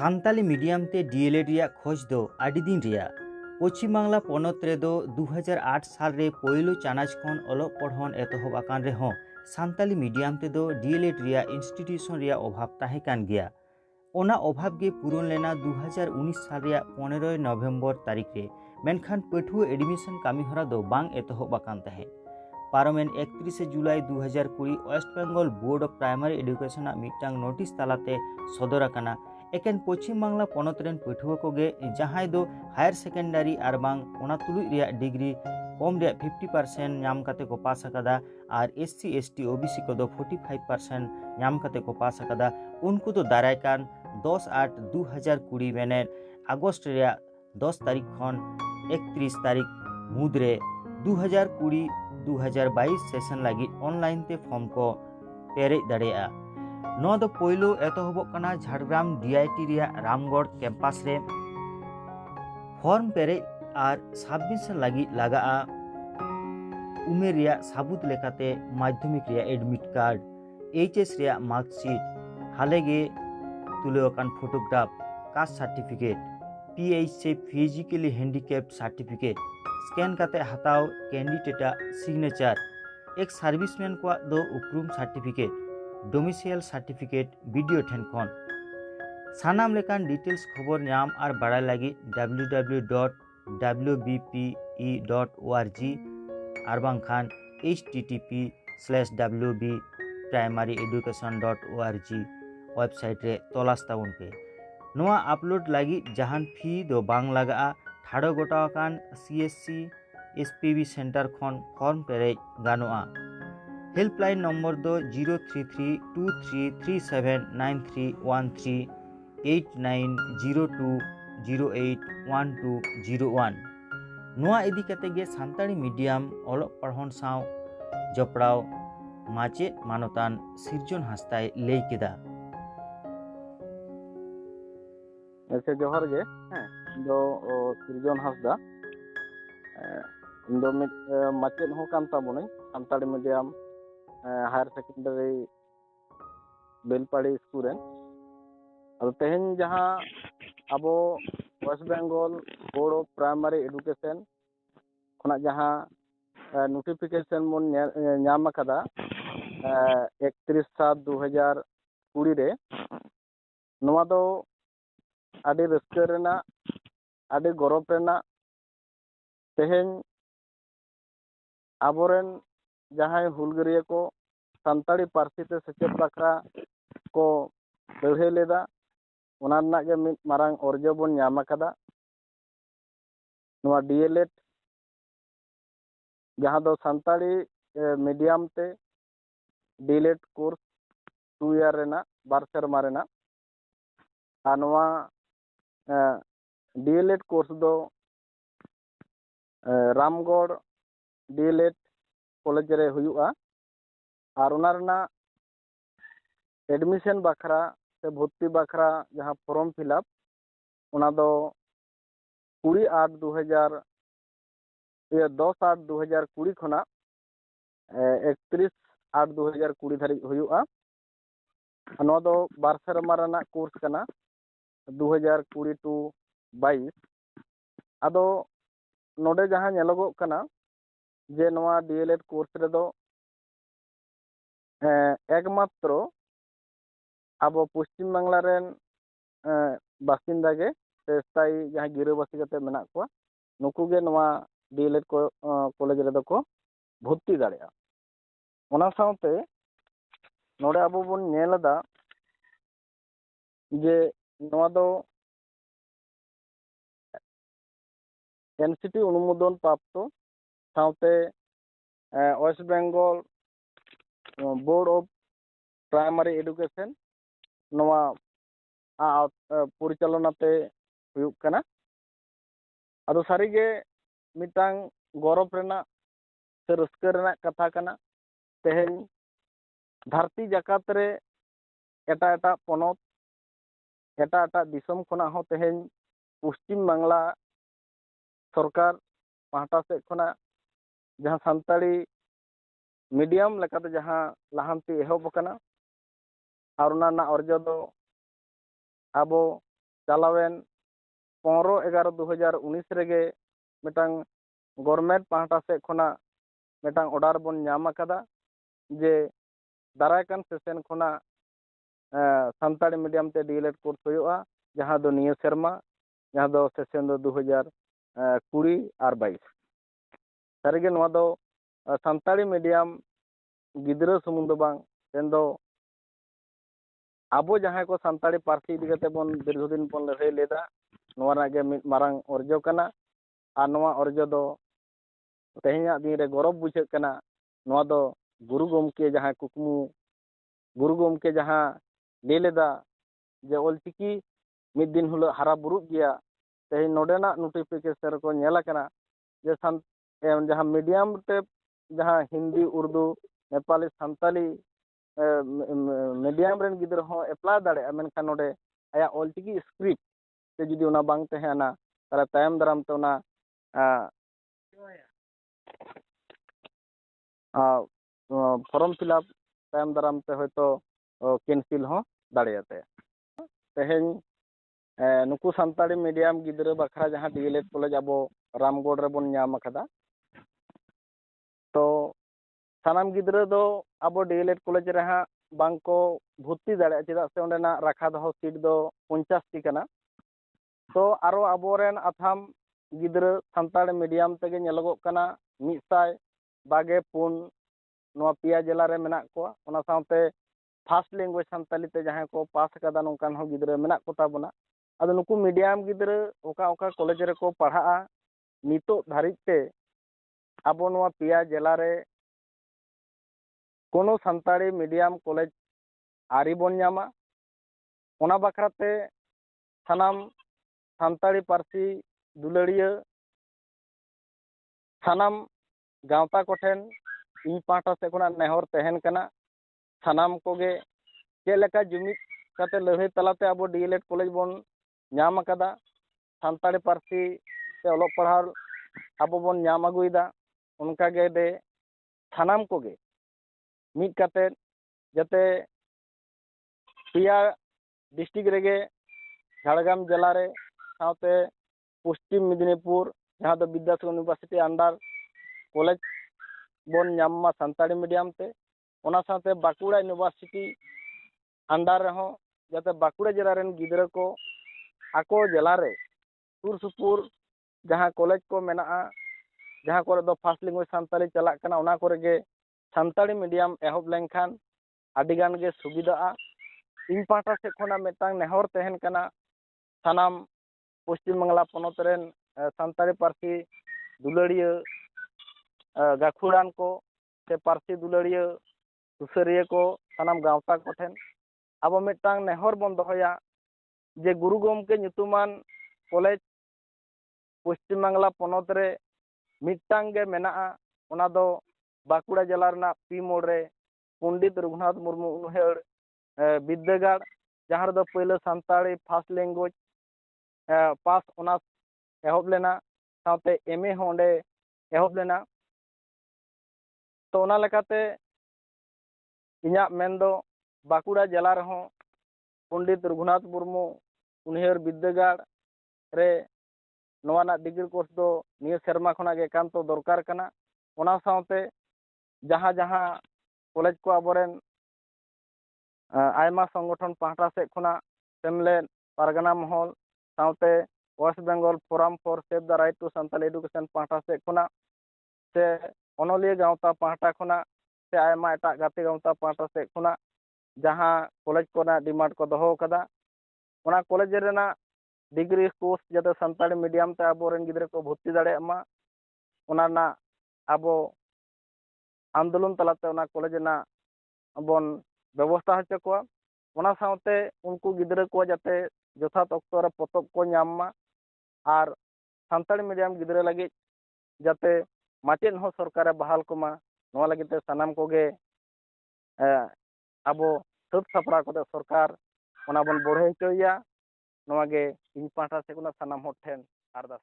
सान्ताली medium ते DElEd रिया खोज दो आडी दिन रिया पश्चिम बांगला पनत रे दो 2008 साल रे पोयलो चानाच खन अलग पढ़न एतहब आकान रे हों सान्ताली मीडियम ते दो डीएलएड रिया इंस्टीट्यूशन रिया अभाव ताहे कान गया। ओना अभाव गे पूरण लेना 2019 साल रिया 15 नवेम्बर तारीख रे मेनखान पठुआ एडमिशन कामी हरा दो बांग एतहब आकान ताहे। पारमेन 31 जुलाई 2020 West Bengal Board of Primary Education मिटांग नोटिस तालाते सदर आकाना एकेन पश्चिम बांगला पनत रेन पठुआ कोगे जहां दो हायर सेकेंडरी आर बांग ओना तुलुज रिया डिग्री कम रे 50% नाम काते को पास आकादा और एससी एसटी ओबीसी को दो 45% नाम काते को पास आकादा उनको तो दाराय कान 10/8/2020 मेने अगस्त रिया 10 तारीख खन 31 तारीख मुद्रे 2020-2022 सेशन लगी ऑनलाइन ते फॉर्म को पेरे दड़ेया। नो दो पोइलो एतहबक कना झाड़ग्राम डीआईटी रिया रामगढ़ कैंपस रे फॉर्म पेरे और सबमिशन लगी लगा उमेर रिया साबुत लेकाते माध्यमिक रिया एडमिट कार्ड एचएस रिया मार्कशीट हालेगे तुलेकान फोटोग्राफ कास्ट सर्टिफिकेट पीएच से फिजिकली हैंडिकैप्ड सर्टिफिकेट स्कैन काते हताव कैंडिडेटा सिग्नेचर एक सर्विसमैन को दो उपरूम सर्टिफिकेट डोमिसाइल सर्टिफिकेट वीडियो ठेनखन सानाम लेकान डिटेल्स खबर नाम और बाड़ा लगी www.wbpe.org और बांखान http://wbprimaryeducation.org वेबसाइट रे तलाश ताबन पे नोआ अपलोड लगी जहान फी दो बांग लगा ठाड़ो गोटाकान सीएससी एसपीबी सेंटर खन फॉर्म पेरे गानोआ। हेल्पलाइन नम्बर दो 03323379313 8902081201 नोआ इदी कते गे सान्ताली मीडियम अलग पढ़न साव जपड़ाव माचेद मानतान सिरजन हास्ताय लई केदा। अच्छा जोहर गे दो सिरजन हासदा इंदो माचेद हो कान ताबोनी Santali medium higher secondary Belpari school रेन अब तेहन जहाँ अब West Bengal Board of Primary Education खना जहाँ नोटिफिकेशन मन नाम कदा 31/7/2020 रे नोआ दो आदि रस्कर रेना आदि गौरव रेना तेहन आबोरेन जहां हुलगरिया को सान्ताड़ी पार्सी ते सेचेद बाखरा को लड़ाई लेदा ओना रना गे मिद मारांग अर्ज बन नाम कदा नोआ डीएलएड जहां दो सान्ताड़ी मीडियम ते डीएलएड कोर्स 2 ईयर रेना 2 सेरमा रेना आ नोआ डीएलएड कोर्स दो रामगढ़ डीएलएड कॉलेज रे हुआ और ओना रना एडमिशन बाखरा से भर्ती बाखरा जहां फॉर्म फिलअप ओना दो 10/8/2020 खना 31/8/2020 धारी हुआ नो दो 2 सेरमा रना कोर्स कना 2020-22 आदो नोडे जहां नेलोगो कना जे नोआ डीएलएड कोर्स रे दो एकमात्र अब पश्चिम बांगला रेन बासिंदा गे से स्थायी जहां गिराबासी कते मेना को नुकु गे नोआ डीएलएड को कॉलेज रे दो को भर्ती दाड़िया ओना साउते नोडे अब बन नेलदा जे नोआ दो एनसीटी अनुमोदन प्राप्त साउते West Bengal Board of Primary Education नोआ परिचालनाते हुयुग कना आदो सारीगे मिटांग गौरव रेना से रस्कर रेना कथा कना तेहन धरती जाकात रे एटा एटा पनत एटा एटा दिसम खना हो तेहन पश्चिम बांगला सरकार पाहटा से खना जहां सान्ताड़ी मीडियम लेकाते जहां लाहांती एहब कना और ओना अर्ज दो अब चालावेन 15/11/2019 रेगे मिटांग गवर्नमेंट पाहटा से खोना मिटांग ऑर्डर बन नाम अकादा जे दारायकान सेशन खोना सानताड़ी मीडियम ते डीएलएड कोर्स होयोआ जहां दो निया शर्मा जहां दो सेशन दो 2020 और 22 सारेगे नोआ दो सानताड़ी मीडियम गिद्रा सुमुंग दो बांग तेन दो आबो जहां को सानताड़ी पार्टी इदी कते बन दीर्घदिन बन लड़ाई लेदा नोआ नागे मिद मारांग अर्जो कना और नोआ अर्जो दो तेहेना दिन रे गौरव बुझे कना नोआ दो गुरु गोमके जहां कुकमु गुरु गोमके जहां ले लेदा जे ऑलचिकी मिद दिन हुलो हारा बुरुक गया तेहे नोडेना नोटिफिकेशन को नेला कना जे जहां मीडियम ते जहां हिंदी उर्दू नेपाली सानताली मीडियम रेन गिद्रा हो अप्लाई दाड़े मेनखान नोडे आया ऑलचिकी स्क्रिप्ट ते जुदी ओना बांग तहेना ताला तायम दाराम ते ओना फॉर्म फिलअप तायम दाराम ते होयतो कैंसिल हो दाड़ेयाते तेहेन नुकु सानताड़ी मीडियम गिद्रा बखरा जहां डीएलएड कॉलेज अब रामगढ़ रे बन नाम अकादा तो सानाम गिद्रा दो अब डीएलएड कॉलेज रे हां बांको भर्ती दाड़े चेदा से ओंडेना राखा दो सीट दो 50 टी कना तो आरो अबोरेन अथाम गिद्रा सानताड़ी मीडियम तेगे नेलगो कना 124 नोआ पिया जिला रे मेना को ओना साउते फर्स्ट लैंग्वेज सानताली ते जहां को पास कदा नोंकान हो गिद्रा मेना को ताबना आदो नुकु मीडियम गिद्रा ओका ओका कॉलेज रे को पढ़ाआ नितो धारित ते अब नोआ पिया जिला रे कोनो सानताड़ी मीडियम कॉलेज आरी बन नामा ओना बखराते सानाम सानताड़ी पार्सी दुलड़िया सानाम गावता कोठेन इन पाटा से कोना नेहर तहन कना सानाम कोगे चेलेका जुमिद काते लड़ाई तलाते अब डीएलएड कॉलेज बन नाम अकादा सानताड़ी पार्सी से ऑलोग पढ़ार अब बन नाम अगुइदा उनका गे दे सानाम कोगे मिद काते जाते पिया डिस्ट्रिक्ट रेगे झाड़ग्राम जिला रे साउते पश्चिम मेदिनीपुर जहां दो विद्यासागर यूनिवर्सिटी अंडर कॉलेज बन नामा सानताड़ी मीडियम ते ओना साउते बाकुड़ा यूनिवर्सिटी अंडर रहो जाते बाकुड़ा जिला रेन गिद्रा को आको जिला रे सुर सुपुर जहां कॉलेज को मेना जहां को दो फर्स्ट लैंग्वेज सानताली चला कना ओना को गे सानताड़ी मीडियम एहब लेनखान आदि गान गे सुविधा इन पाटा से खोना मेटांग नेहर तहन कना सानाम पश्चिम बांगला पनत रेन सानताड़ी पार्सी दुलड़िया गाखुड़ान को से पार्सी दुलड़िया सुसरिया को सानाम गावता कोठेन अब मेटांग नेहर बन दोहया जे गुरु गोमके nyutuman कॉलेज पश्चिम बांगला पनत रे मिटांग गे मेना ओना दो बाकुड़ा जिला रना पी मोड़ रे पंडित रघुनाथ मुर्मू उनहेड़ विद्यागार जहां दो पहले सानताड़ी फर्स्ट लैंग्वेज पास ओना एहब लेना साउते एमए होंडे एहब लेना तो ओना लेकाते इन्या मेन दो बाकुड़ा जिला रहो पंडित रघुनाथ मुर्मू उनहेड़ विद्यागार रे नोवाना डिग्री कोर्स दो निया शर्मा खना गे कान तो दरकार कना ओना साउते जहां जहां कॉलेज को अबोरेन आयमा संगठन पाहटा से खुना सेमलेट पारगना महल साउते West Bengal Forum for Save the Right to Santali Education पाहटा से खुना से अनलिया गावता पाहटा खुना से आयमा एटा गाते गावता पाहटा से खुना जहां कॉलेज को ना डिमांड को दोहो कदा ओना कॉलेज रेना डिग्री कोर्स जाते सानताड़ी मीडियम ते अबोरेन गिद्रा को भर्ती दाड़े मा ओना ना अबो आंदोलन तलाते ओना कॉलेज ना बन व्यवस्था होचो को ओना साउते उनको गिद्रा को जाते यथात अक्तो रे पतब को नाम मा और सानताड़ी मीडियम गिद्रा लगी जाते माचेन हो सरकार बहाल कोमा नोआ लगी ते सानाम कोगे अब सब सपड़ा को सरकार ओना बन बढ़े होचोया नोआ गे इन पाटा से कोना सानाम हो ठेन अरदास